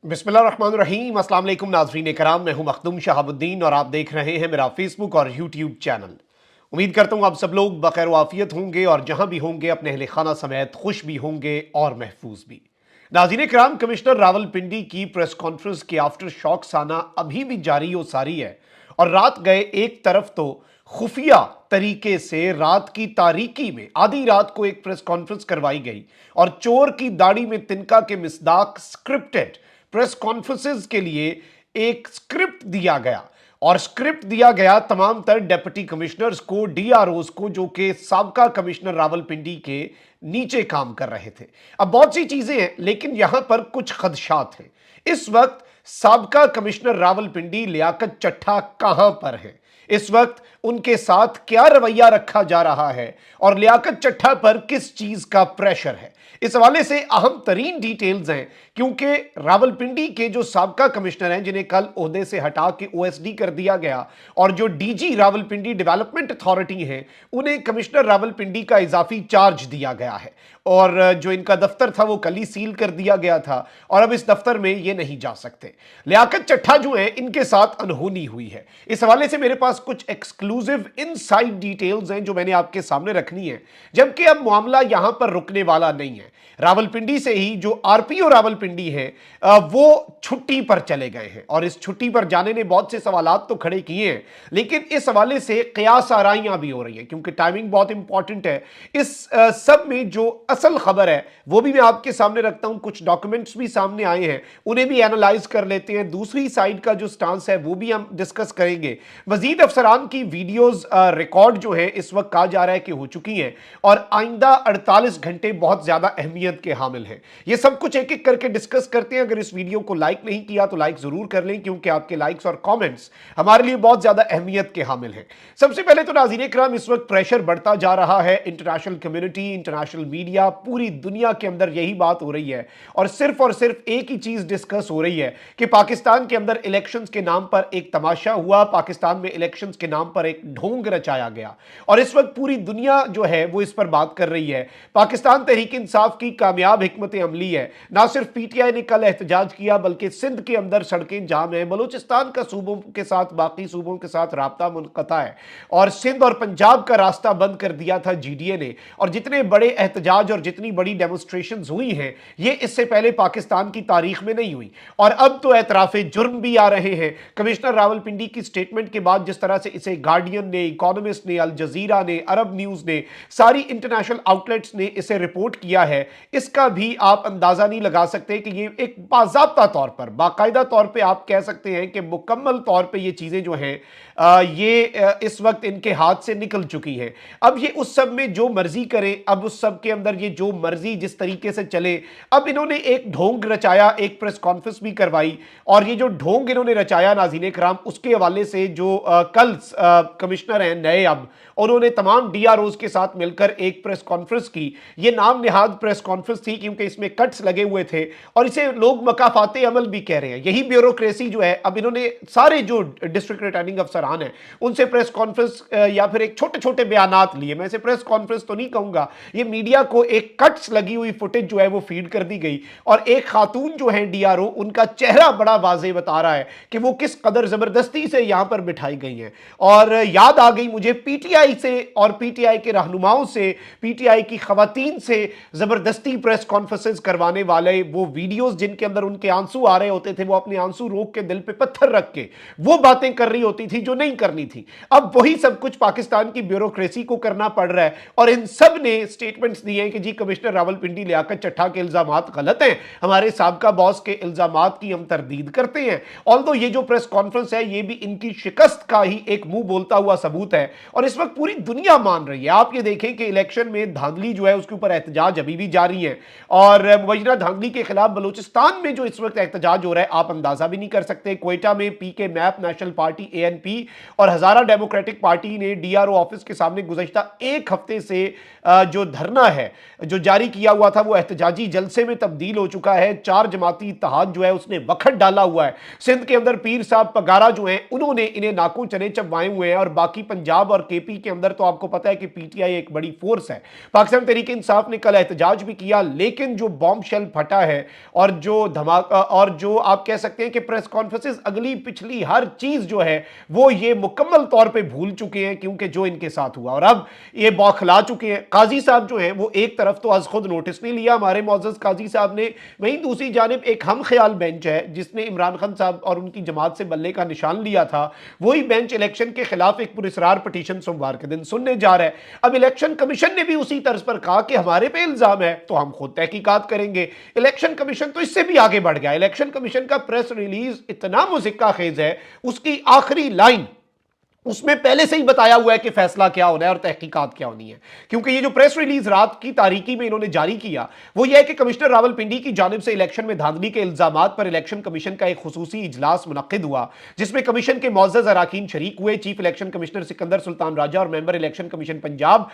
बिस्मिल्लाहिर्रहमानिर्रहीम। अस्सलाम वालेकुम नाज़रीन कराम, मैं हूं मखदूम शहाबुद्दीन और आप देख रहे हैं मेरा फेसबुक और यूट्यूब चैनल। उम्मीद करता हूं आप सब लोग बखैर वाफियत होंगे और जहां भी होंगे अपने अहले खाना समेत खुश भी होंगे और महफूज भी। नाज़रीन कराम, कमिश्नर रावलपिंडी की प्रेस कॉन्फ्रेंस के आफ्टर शॉक्स आना अभी भी जारी और सारी है। और रात गए एक तरफ तो खुफिया तरीके से रात की तारीकी में आधी रात को एक प्रेस कॉन्फ्रेंस करवाई गई और चोर की दाढ़ी में तिनका के मिसदाक स्क्रिप्टेड प्रेस कॉन्फ्रेंसेस के लिए एक स्क्रिप्ट दिया गया। और स्क्रिप्ट दिया गया तमाम तर डिप्टी कमिश्नर्स को, डीआरओज को, जो कि साबका कमिश्नर रावलपिंडी के नीचे काम कर रहे थे। अब बहुत सी चीजें हैं लेकिन यहां पर कुछ खदशात हैं। इस वक्त साबका कमिश्नर रावलपिंडी लियाकत चट्ठा कहां पर है, इस वक्त उनके साथ क्या रवैया रखा जा रहा है और लियाकत चट्ठा पर किस चीज का प्रेशर है, इस हवाले से अहम तरीन डिटेल्स हैं। क्योंकि रावलपिंडी के जो साबका कमिश्नर हैं जिन्हें कल ओहदे से हटा के ओएसडी कर दिया गया और जो डीजी रावलपिंडी डेवलपमेंट अथॉरिटी है उन्हें कमिश्नर रावलपिंडी का इजाफी चार्ज दिया गया है और जो इनका दफ्तर था वो कल ही सील कर दिया गया था और अब इस दफ्तर में ये नहीं जा सकते। लियाकत चट्ठा जो है इनके साथ अनहोनी हुई है। इस हवाले से मेरे पास कुछ एक्सक्लूसिव इनसाइड डिटेल्स हैं जो मैंने आपके सामने रखनी है, जबकि अब मामला यहां पर रुकने वाला नहीं है। रावलपिंडी से ही जो आरपीओ रावलपिंडी है वो छुट्टी पर चले गए हैं और इस छुट्टी पर जाने ने बहुत से सवालात तो खड़े किए हैं, लेकिन इस हवाले से कयास आराइयां भी हो रही हैं क्योंकि टाइमिंग बहुत इंपॉर्टेंट है। इस सब में जो असल खबर है वो भी मैं आपके सामने रखता हूं, कुछ डॉक्यूमेंट्स भी सामने आए हैं उन्हें भी एनालाइज कर लेते हैं। दूसरी साइड का जो स्टांस है वो भी हम डिस्कस करेंगे। मजीद अफसरान की वीडियोस रिकॉर्ड जो है इस वक्त कहा जा रहा है कि हो चुकी हैं और आइंदा 48 घंटे बहुत ज्यादा अहमियत के हामिल हैं। ये सब कुछ एक एक करके डिस्कस करते हैं। अगर इस वीडियो को लाइक नहीं किया तो लाइक जरूर कर लें क्योंकि आपके लाइक्स और कमेंट्स हमारे लिए बहुत ज्यादा अहमियत के हामिल हैं। सबसे पहले तो नाज़रीन इकराम, इस वक्त प्रेशर बढ़ता जा रहा है। इंटरनेशनल कम्युनिटी, इंटरनेशनल मीडिया, पूरी दुनिया के अंदर यही बात हो रही है और सिर्फ एक ही चीज डिस्कस हो रही है कि पाकिस्तान के अंदर इलेक्शंस के नाम पर एक तमाशा हुआ, पाकिस्तान में इलेक्शंस के नाम पर एक ढोंग रचाया गया और इस वक्त पूरी दुनिया जो है वो इस पर बात कर रही है। पाकिस्तान तहरीक इंसाफ की कामयाब हिकमत अमली है। ना सिर्फ पीटीआई ने कल एहतजाज किया बल्कि सिंध के अंदर सड़कें जाम है, बलूचिस्तान का सूबों के साथ बाकी सूबों के साथ राब्ता मुनक़ता है और सिंध और पंजाब का रास्ता बंद कर दिया था जीडीए ने। और जितने बड़े एहतजाज और जितनी बड़ी डेमोन्स्ट्रेशंस हुई हैं ये इससे पहले पाकिस्तान की तारीख में नहीं हुई और अब तो एतराफ़े जुर्म भी आ रहे हैं। कमिश्नर रावलपिंडी की स्टेटमेंट के बाद जिस तरह से इसे गार्डियन ने, इकोनॉमिस्ट ने, अल जजीरा ने, अरब न्यूज़ ने, सारी इंटरनेशनल आउटलेट्स ने इसे रिपोर्ट किया है, इसका भी आप अंदाजा नहीं लगा सकते कि ये एक बाज़ाब्ता तौर पर, बाकायदा तौर पे आप कह सकते हैं कि मुकम्मल तौर पे ये चीज़ें जो हैं इस वक्त इनके हाथ से निकल चुकी हैं। अब ये उस सब में जो मर्जी करें, अब उस सब के अंदर ये जो मर्जी जिस तरीके से चले। अब इन्होंने एक ढोंग रचाया, एक प्रेस कॉन्फ्रेंस भी करवाई और ये जो ढोंग इन्होंने रचाया नाज़रीन कराम, उसके हवाले से जो कल कमिश्नर हैं नए, अब उन्होंने तमाम डीआरओज के साथ मिलकर एक प्रेस कॉन्फ्रेंस की। ये नाम निहाद प्रेस कॉन्फ्रेंस थी क्योंकि इसमें कट्स लगे हुए थे और इसे लोग मकाफाते अमल भी कह रहे हैं। यही ब्यूरोक्रेसी जो है, अब इन्होंने सारे जो डिस्ट्रिक्ट रिटर्निंग अफसरान हैं उनसे प्रेस कॉन्फ्रेंस या फिर एक छोटे छोटे बयानात लिए, मैं इसे प्रेस कॉन्फ्रेंस तो नहीं कहूंगा, ये मीडिया को एक कट्स लगी हुई फुटेज जो है वो फीड कर दी गई और एक खातून जो है डीआरओ, उनका चेहरा बड़ा वाज़े बता रहा है कि वो किस कदर जबरदस्ती से यहां पर बिठाई गई हैं। और याद आ गई मुझे पीटीआई से और पीटीआई के रहनुमाओं से, पीटीआई की खवातीन से जबरदस्ती प्रेस कॉन्फ्रेंसेस करवाने वाले वो वीडियोस जिनके अंदर उनके आंसू आ रहे होते थे, वो अपने आंसू रोक के दिल पे पत्थर रख के वो बातें कर रही होती थी जो नहीं करनी थी। अब वही सब कुछ पाकिस्तान की ब्यूरोक्रेसी को करना पड़ रहा है और इन सब ने स्टेटमेंट्स दिए हैं कि जी कमिश्नर रावलपिंडी लियाकत चट्ठा के इल्जामात गलत हैं, हमारे साबका बॉस के इल्जामात की हम तरदीद करते हैं। ऑल्दो ये जो प्रेस कॉन्फ्रेंस है ये भी इनकी शिकस्त का ही एक मुंह बोलता हुआ सबूत है और इस वक्त पूरी दुनिया मान रही है। आप ये देखें कि इलेक्शन में धांधली जो है उसके ऊपर एहतजाज अभी भी जारी है और मुबैना धांधली के खिलाफ बलूचिस्तान में जो इस वक्त एहतजाज हो रहा है आप अंदाजा भी नहीं कर सकते। क्वेटा में पीके मैप, नेशनल पार्टी एएनपी और हजारा डेमोक्रेटिक पार्टी ने डीआरओ ऑफिस के सामने गुज़श्ता एक हफ्ते से जो धरना है जो जारी किया हुआ था वो एहतजाजी जलसे में तब्दील हो चुका है। 4 जमाती इत्तेहाद जो है उसने वखत डाला हुआ है। सिंध के अंदर पीर साहब पगारा जो है उन्होंने इन्हें नाको लाखों चने चबवाए हुए हैं, और बाकी पंजाब और केपी के अंदर तो आपको पता है कि पीटीआई एक बड़ी फोर्स है। पाकिस्तान तहरीक इंसाफ ने कल एहतजाज भी किया, लेकिन जो बॉम्ब शेल फटा है और जो धमाका और जो आप कह सकते हैं कि प्रेस कॉन्फ्रेंसेस अगली पिछली हर चीज जो है वो ये मुकम्मल तौर पे भूल चुके हैं, क्योंकि जो इनके साथ हुआ, और अब ये बौखला चुके हैं। काजी साहब जो हैं वो एक तरफ तो आज खुद नोटिस नहीं लिया हमारे मोअज़्ज़ज़ काजी साहब ने, वहीं दूसरी जानिब एक हम ख्याल बेंच है जिसने इमरान खान साहब और उनकी जमात से बल्ले का निशान लिया था, वही बेंच इलेक्शन के खिलाफ एक पुरस्रार पिटीशन सोमवार के दिन सुनने जा रहा है। अब इलेक्शन कमीशन ने भी उसी तर्ज पर कहा कि हमारे पे इल्जाम है तो हम खुद तहकीकात करेंगे। इलेक्शन कमीशन तो इससे भी आगे बढ़ गया। इलेक्शन कमीशन का प्रेस रिलीज इतना मुज़िक्का खेज है, उसकी आखिरी लाइन उसमें पहले से ही बताया हुआ है कि फैसला क्या होना है और तहकीकात क्या होनी है। क्योंकि ये जो प्रेस रिलीज रात की तारीकी में इन्होंने जारी किया वो ये है कि कमिश्नर रावलपिंडी की जानिब से इलेक्शन में धांधली के इल्जामात पर इलेक्शन कमीशन का एक खुसूसी इजलास मुनक्किद हुआ, जिसमें कमीशन के मुअज़्ज़ज़ अरकान शरीक हुए। Chief election commissioner Sikandar Sultan Raja और member election commission Punjab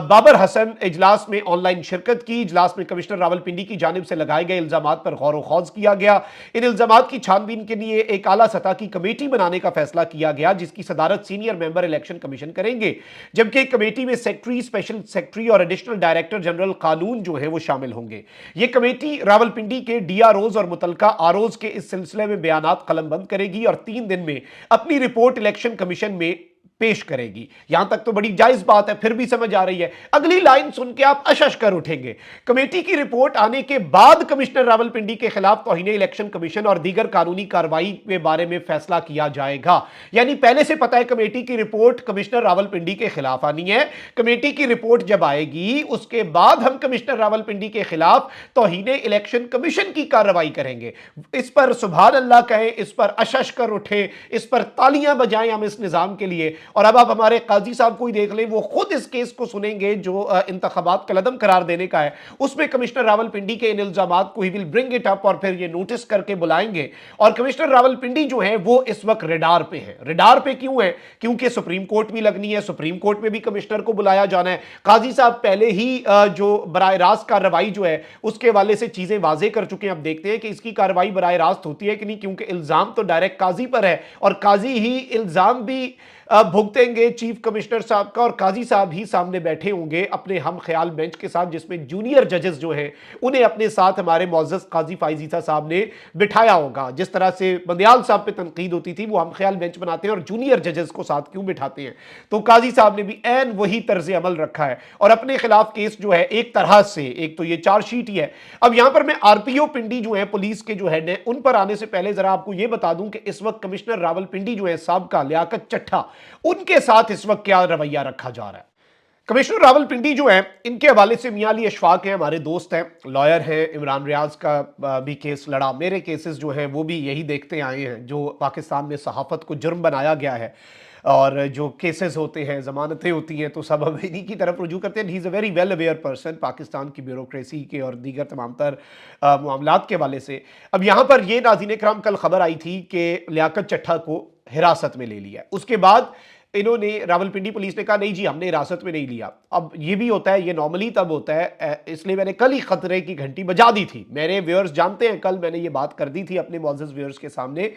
Babar Hasan इजलास में ऑनलाइन शिरकत की। इजलास में कमिश्नर रावलपिंडी की जानिब से लगाए गए इल्जामात पर गौर व खौज किया गया। इन इल्जामात की छानबीन के लिए एक आला सतह की कमेटी बनाने का फैसला किया गया, जिसकी सदारत सीनियर मेंबर इलेक्शन कमीशन करेंगे, जबकि कमेटी में सेक्रेटरी, स्पेशल सेक्रेटरी और एडिशनल डायरेक्टर जनरल कानून जो है वो शामिल होंगे। यह कमेटी रावलपिंडी के डीआरओज और मुतलका आरओज के इस सिलसिले में बयानात कलमबंद करेगी और 3 दिन में अपनी रिपोर्ट इलेक्शन कमीशन में पेश करेगी। यहां तक तो बड़ी जायज बात है, फिर भी समझ आ रही है। अगली लाइन सुन के आप अशश कर उठेंगे। कमेटी की रिपोर्ट आने के बाद कमिश्नर रावलपिंडी के खिलाफ तौहीन इलेक्शन कमीशन और दीगर कानूनी कार्रवाई के बारे में फैसला किया जाएगा। यानी पहले से पता है कमेटी की रिपोर्ट कमिश्नर रावलपिंडी के खिलाफ आनी है। कमेटी की रिपोर्ट जब आएगी उसके बाद हम कमिश्नर रावलपिंडी के खिलाफ तौहीन इलेक्शन कमीशन की कार्रवाई करेंगे। इस पर सुभान अल्लाह कहें, इस पर अशश कर उठे, इस पर तालियां बजाएं हम इस निजाम के लिए। और अब आप हमारे काजी साहब को ही देख लें, वो खुद इस केस को सुनेंगे जो इंतखाबात कलदम करार देने का है। उसमें कमिश्नर रावलपिंडी के इन इल्जामात को he will bring it up और फिर ये नोटिस करके बुलाएंगे। और कमिश्नर रावलपिंडी जो है वो इस वक्त रेडार पे है। रेडार पे क्यों है? क्योंकि सुप्रीम कोर्ट भी लगनी है, सुप्रीम कोर्ट में भी कमिश्नर को बुलाया जाना है। काजी साहब पहले ही जो बराह रास्त कार्रवाई जो है उसके वाले से चीजें वाजे कर चुके हैं। अब देखते हैं कि इसकी कार्रवाई बराह रास्त होती है कि नहीं, क्योंकि इल्जाम तो डायरेक्ट काजी पर है और काजी ही इल्जाम भी भुगतेंगे चीफ कमिश्नर साहब का, और काजी साहब ही सामने बैठे होंगे अपने हम ख्याल बेंच के साथ, जिसमें जूनियर जजेस जो हैं उन्हें अपने साथ हमारे मुअज़्ज़ज़ काजी फाइज़ ईसा साहब ने बिठाया होगा। जिस तरह से बंदियाल साहब पे तनकीद होती थी, वो हम ख्याल बेंच बनाते हैं और जूनियर जजेस को साथ क्यों बिठाते हैं, तो काजी साहब ने भी ऐन वही तर्ज अमल रखा है और अपने खिलाफ केस जो है एक तरह से, एक तो ये चार्जशीट ही है। अब यहां पर मैं आरपीओ पिंडी जो है पुलिस के जो हेड है उन पर आने से पहले जरा आपको यह बता दूं कि इस वक्त कमिश्नर रावलपिंडी जो है साहब का लियाकत चट्ठा, उनके साथ इस वक्त क्या रवैया रखा जा रहा है। कमिश्नर रावलपिंडी जो है इनके हवाले से मियां अली अशफाक हैं, हमारे दोस्त हैं, लॉयर हैं, इमरान रियाज का भी केस लड़ा, मेरे केसेस जो हैं वो भी यही देखते आए हैं जो पाकिस्तान में सहाफत को जुर्म बनाया गया है। और जो केसेस होते हैं, जमानतें होती हैं, तो सब हम इन्हीं की तरफ रुजू करते हैं। He is a very well aware person Pakistan की ब्यूरोक्रेसी के और दीगर तमाम तर मामलात के हवाले से। अब यहाँ पर ये नाज़रीन इकराम कल खबर आई थी कि लियाकत चट्ठा को हिरासत में ले लिया। उसके बाद इन्होंने रावलपिंडी पुलिस ने कहा नहीं जी हमने हिरासत में नहीं लिया। अब ये भी होता है, ये नॉर्मली तब होता है, इसलिए मैंने कल ही खतरे की घंटी बजा दी थी। मेरे व्यूअर्स जानते हैं कल मैंने ये बात कर दी थी अपने मुअज़्ज़ज़ व्यूअर्स के सामने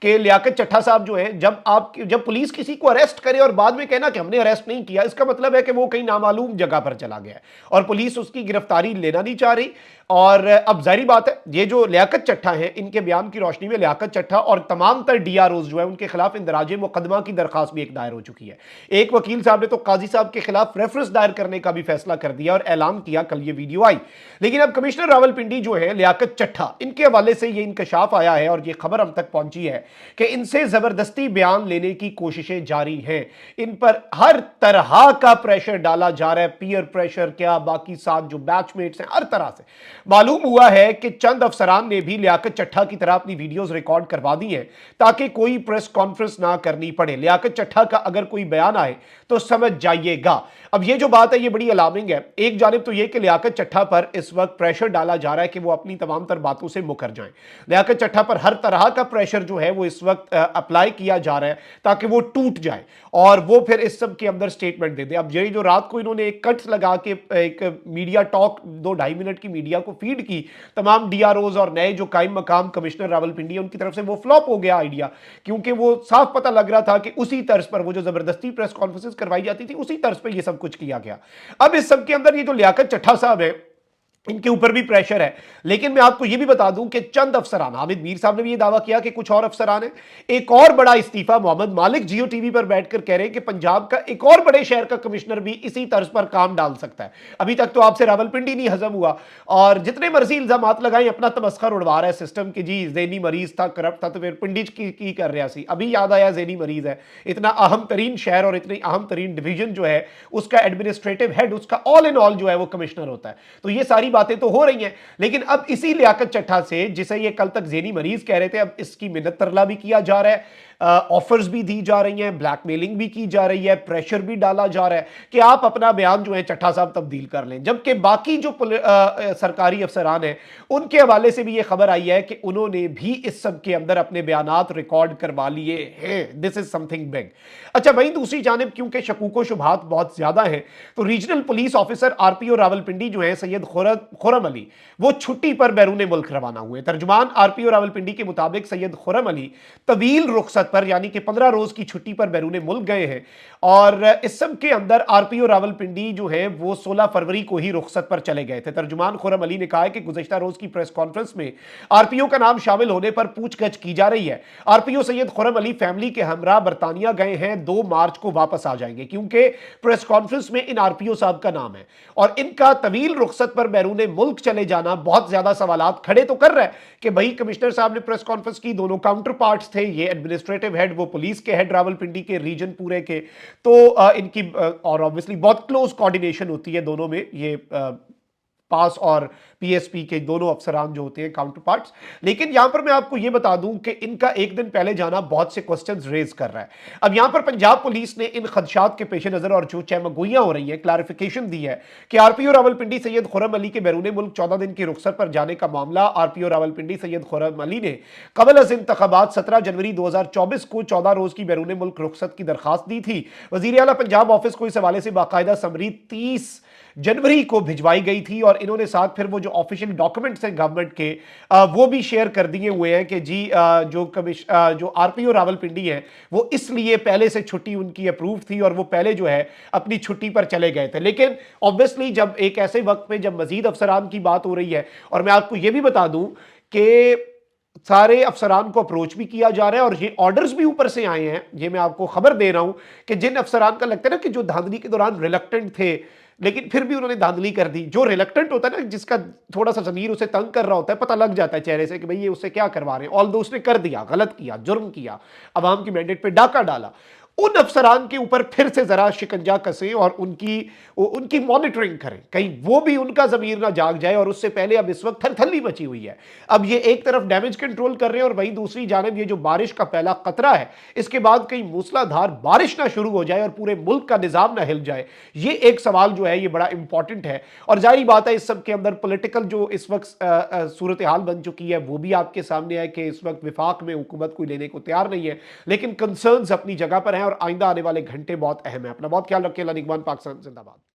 कि लियाकत चट्ठा साहब जो है, जब पुलिस किसी को अरेस्ट करे और बाद में कहना कि हमने अरेस्ट नहीं किया, इसका मतलब है कि वो कहीं नामालूम जगह पर चला गया है और पुलिस उसकी गिरफ्तारी लेना नहीं चाह रही। और अब जाहिर बात है ये जो लियाकत चट्ठा है, इनके बयान की रोशनी में लियाकत चट्ठा और तमाम तर डीआरओज जो है उनके खिलाफ इंदराज मुकदमा की दरखास्त भी एक दायर हो चुकी है। एक वकील साहब ने तो काजी साहब के खिलाफ रेफरेंस दायर करने का भी फैसला कर दिया और ऐलान किया, कल ये वीडियो आई। लेकिन अब कमिश्नर रावलपिंडी जो है लियाकत चट्ठा, इनके हवाले से ये इंकशाफ आया है और ये खबर हम तक पहुंची है कि इनसे जबरदस्ती बयान लेने की कोशिशें जारी हैं। इन पर हर तरह का प्रेशर डाला जा रहा है, पीयर प्रेशर क्या, बाकी साथ जो बैचमेट्स हैं, हर तरह से। मालूम हुआ है कि चंद अफसरान ने भी लियाकत चट्ठा की तरह अपनी वीडियोस रिकॉर्ड करवा दी हैं ताकि कोई प्रेस कॉन्फ्रेंस ना करनी पड़े। लियाकत चट्ठा का अगर अगर कोई बयान आए तो समझ जाइएगा। अब ये जो बात है ये बड़ी अलार्मिंग है। एक जानिब तो ये कि लियाकत चट्ठा पर इस वक्त प्रेशर डाला जा रहा है कि वो अपनी तमाम तर बातों से मुकर जाएं। लियाकत चट्ठा पर हर तरह का प्रेशर जो है वो इस वक्त अप्लाई किया जा रहा है ताकि वो टूट जाए और वो फिर इस सब के अंदर स्टेटमेंट दे दे। अब यही जो रात को इन्होंने एक कट्स लगा के एक मीडिया टॉक 2-2.5 मिनट की मीडिया को फीड की तमाम डीआरओज और नए जो कायम मकाम कमिश्नर रावलपिंडी उनकी तरफ से, वो फ्लॉप हो गया आइडिया, क्योंकि वो साफ पता लग रहा था कि उसी तर्ज पर वो जो जबरदस्ती प्रेस कॉन्फ्रेंसेस करवाई जाती थी उसी तर्ज पर ये सब कुछ किया गया। अब इस सब के अंदर ये जो लियाकत चट्ठा साहब है इनके ऊपर भी प्रेशर है। लेकिन मैं आपको यह भी बता दूं कि चंद अफसरान, हामिद मीर साहब ने भी यह दावा किया कि कुछ और अफसरान हैं। एक और बड़ा इस्तीफा मोहम्मद मालिक जियो टीवी पर बैठकर कह रहे हैं कि पंजाब का एक और बड़े शहर का कमिश्नर भी इसी तर्ज पर काम डाल सकता है। अभी तक तो आपसे रावलपिंडी नहीं हजम हुआ और जितने मर्जी इल्जामात लगाए अपना तमस्खर उड़वा रहा है सिस्टम की, जी ज़ेनी मरीज था, करप्ट था, तो फिर पिंडिज की कर रहा सी। अभी याद आया ज़ेनी मरीज है, इतना अहम तरीन शहर और इतनी अहम तरीन डिवीजन जो है उसका एडमिनिस्ट्रेटिव हेड, उसका ऑल इन ऑल जो है वो कमिश्नर होता है। तो ये सारी बातें तो हो रही हैं, लेकिन अब इसी लियाकत चट्ठा से, जिसे ये कल तक ज़ेनी मरीज कह रहे थे, अब इसकी मिन्नत तरला भी किया जा रहा है, ऑफर्स भी दी जा रही हैं, ब्लैकमेलिंग भी की जा रही है, प्रेशर भी डाला जा रहा है कि आप अपना बयान जो है चट्ठा साहब तब्दील कर लें। जबकि बाकी जो सरकारी अफसरान हैं उनके हवाले से भी ये खबर आई है कि उन्होंने भी इस सब के अंदर अपने बयानात रिकॉर्ड करवा लिए हैं। This is something big. अच्छा, वहीं दूसरी जानिब क्योंकि शकूक शुबहात बहुत ज्यादा हैं, तो regional police officer RPO Rawalpindi जो है सैयद खुर्रम अली, वो छुट्टी पर बैरून मुल्क रवाना हुए। तर्जुमान आरपीओ रावलपिंडी के मुताबिक सैयद खुर्रम अली तवील रुखसत पर यानी कि 15 रोज की छुट्टी पर बैरून मुल्क गए हैं और इस सब के अंदर आरपीओ रावलपिंडी जो है वो 16 फरवरी को ही रुखसत पर चले गए थे। तर्जुमान खुर्रम अली ने कहा है कि गुज़श्ता रोज की प्रेस कॉन्फ्रेंस में आरपीओ का नाम शामिल होने पर पूछगछ की जा रही है। आरपीओ सैयद खुर्रम अली फैमिली के हमरा बरतानिया गए हैं, 2 मार्च को वापस आ जाएंगे, क्योंकि प्रेस कॉन्फ्रेंस में इन आरपीओ साहब का नाम है और इनका तवील रुखसत पर बैरून मुल्क चले जाना बहुत ज्यादा सवालात खड़े तो कर रहा है कि भाई कमिश्नर साहब ने प्रेस कॉन्फ्रेंस की, दोनों काउंटर पार्ट्स थे, ये एडमिनिस्ट्रेटिव हेड, वो पुलिस के हेड रावलपिंडी के रीजन पूरे के, तो इनकी और ऑब्वियसली बहुत क्लोज कोऑर्डिनेशन होती है दोनों में, ये पास और पीएसपी के दोनों अफसरान जो होते हैं काउंटर पार्ट्स। लेकिन यहां पर मैं आपको यह बता दूं कि इनका एक दिन पहले जाना बहुत से क्वेश्चंस रेज कर रहा है। अब यहां पर पंजाब पुलिस ने इन खदशात के पेश नजर और जो चहमगोइयां हो रही हैं, क्लैरिफिकेशन दी है कि आरपीओ रावलपिंडी सैयद खुर्रम अली के बैरून मुल्क 14 दिन की रुखसत पर जाने का मामला आरपीओ रावलपिंडी सैयद खुर्रम अली ने कबल अज इंतखाबात 17 जनवरी 2024 को 14 रोज की बैरून मुल्क रुखसत की दरखास्त दी थी। वजीर आला पंजाब ऑफिस को इस हवाले से बाकायदा समरी 30 जनवरी को भिजवाई गई थी और इन्होंने साथ फिर वो जो ऑफिशियल डॉक्यूमेंट्स हैं गवर्नमेंट के वो भी शेयर कर दिए हुए हैं कि जी जो आरपीओ रावलपिंडी है वो इसलिए पहले से छुट्टी उनकी अप्रूव थी और वो पहले जो है अपनी छुट्टी पर चले गए थे। लेकिन ऑब्वियसली जब एक ऐसे वक्त में जब मजीद अफसरान की बात हो रही है, और मैं आपको ये भी बता दूं कि सारे अफसरान को अप्रोच भी किया जा रहा है और ये ऑर्डर्स भी ऊपर से आए हैं, ये मैं आपको खबर दे रहा हूं कि जिन अफसरान का लगता है ना कि जो धांधली के दौरान रिलक्टेंट थे लेकिन फिर भी उन्होंने धांधली कर दी, जो रिलक्टेंट होता है ना, जिसका थोड़ा सा ज़मीर उसे तंग कर रहा होता है, पता लग जाता है चेहरे से कि भाई ये उससे क्या करवा रहे हैं, ऑल दो उसने कर दिया, गलत किया, जुर्म किया, अवाम की मैंडेट पे डाका डाला, उन अफसरान के ऊपर फिर से जरा शिकंजा कसें और उनकी मॉनिटरिंग करें, कहीं वो भी उनका ज़मीर ना जाग जाए। और उससे पहले अब इस वक्त थरथली मची हुई है। अब ये एक तरफ डैमेज कंट्रोल कर रहे हैं और वहीं दूसरी जानब ये जो बारिश का पहला खतरा है, इसके बाद कहीं मूसलाधार बारिश ना शुरू हो जाए और पूरे मुल्क का निज़ाम ना हिल जाए, ये एक सवाल जो है ये बड़ा इंपॉर्टेंट है। और जाहिर बात है इस सब के अंदर पॉलिटिकल जो इस वक्त सूरत हाल बन चुकी है वो भी आपके सामने है कि इस वक्त विफाक में हुकूमत कोई लेने को तैयार नहीं है, लेकिन कंसर्न्स अपनी जगह पर हैं और आइंदा आने वाले घंटे बहुत अहम है। अपना बहुत ख्याल रखें। निगमान पाकिस्तान जिंदाबाद।